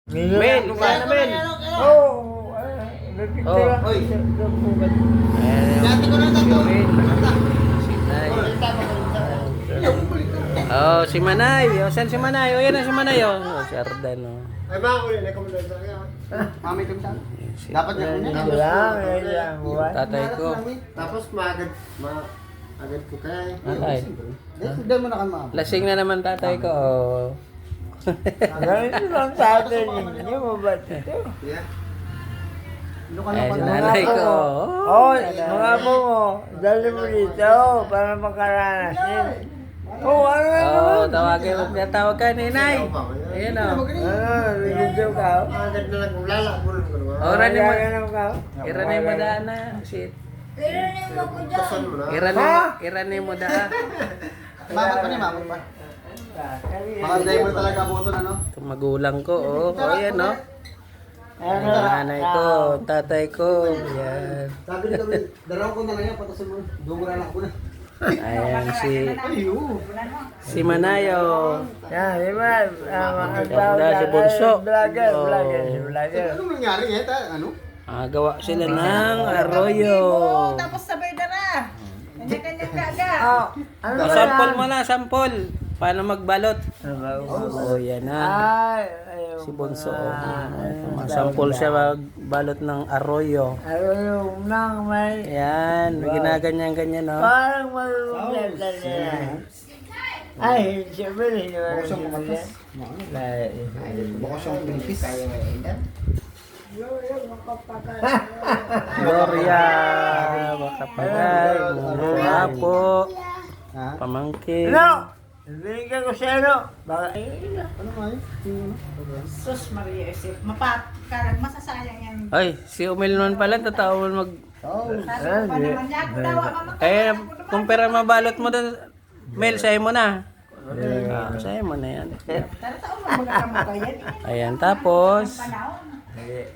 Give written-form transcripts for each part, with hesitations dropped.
Men, kumain na men. Oh, Oy. Dati ko na tato. Oh, si Manay. Oh, saan si Manay? Oh, yan na si Manay. Oh, si Ardan. Oh. Ay, mga kulit. Nakamulad sa kanya. Mami, kami saan? Dapat niya kunin. Tatay ko. Tapos maagad ko kaya. Tatay. Hindi mo na kami maabot. Lasing na naman tatay ko. Oh. Ganito lang sa atin ninyo, mabat ito. Yeah. Ay, si nanay ko. Oh, mga po mo, dali mo dito para makaranas din. Oh, ano na Oh, naman? tawagin mo. Tawag ka ni Nay. Ayan o. Dito ka. Maagad na lang kung lalakbulan ko naman. Oh, ranin mo. ka. Iranin mo daan na. Shit. Kasan mo na. Iranin mo daan. Mabot pa niya, mabot pa. Mga driver talaga buto na, no? Itong magulang ko. Oh, oh yan o. Nanay ko. Tatay ko. Yan. Sabi nito, daraw ko na lang yan, patasin mo. Dugura lang ko na. Ayan Ayun. si Manayo. Yan, di ba? Ganda si Bunso. Vlogger, Oh. vlogger, si vlogger. Anong nangyari ngayon? Ano? Gawa sila ng arroyo. Tapos sabay dara. Kanya-kanyang gaga. Oh, ano ba Sample yan? mo na, sample. Paano magbalot? Ano ba? Oh, yan na. Ay, ayun. Si Bunso. Sample siya magbalot ng arroyo. Ano yung nang may... Yan, ginaganyan-ganyan, no? Parang marunong na niya. Ay, siyempre, hindi naman siya. Bukas yung pinipis. Gloria, makapagay, mga po, Ha? pamangkin. Ano? Binigyan ko siya, ano? Baka, Ano nga yun? Sus Maria Josep. Masasayang yan. Ay, si Umil naman pala, tataon mag... Sabi ko pa naman niya, ako daw, mamatay. Eh, kung pera mabalot mo doon, Mel, sa'yo mo na. Sa'yo mo na yan. Tara taon mo magagamot ko yan. Ayan, tapos, Panahon.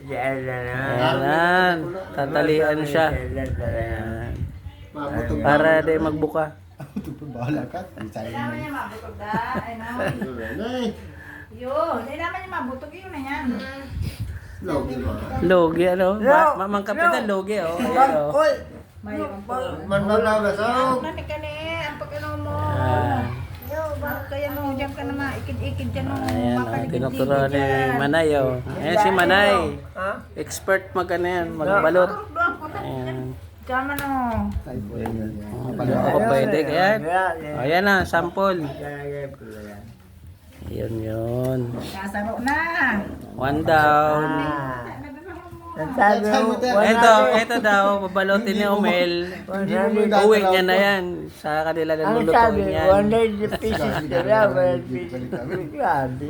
diyan na na. ayan, tatalian siya. Ayan. Mabutog. Para di magbuka. Bahala ka. Kailangan niya mabutog da. Ay no. Nay. Yun. Kailangan niya mabutog yun na yan. Logi mo. Logi, ano? Mamang kapitan, logi, oh. Ayan, oh. Uy! Mayroon pa. Manlalagas. Nani ka ni. Ang pagkano mo. Ayan. Bakit kaya no. Diyan ka na maikid-ikid dyan no. Ayan, oh, tinuturo ni Manay, oh. Ayan si Manay. Expert magkano yan, magbalot. Doon ko na. Ayan. Kama no. Ako pwede, ayan. Ayan na, sample. Yun, yun. Nasaro na. One down. Sabi mo, Ito daw, babalotin ni Umel. Uwi niya na yan. Sa kanila ang nalulutuin sabi, yan. 100 pieces ka na, 100 pieces. Grabe.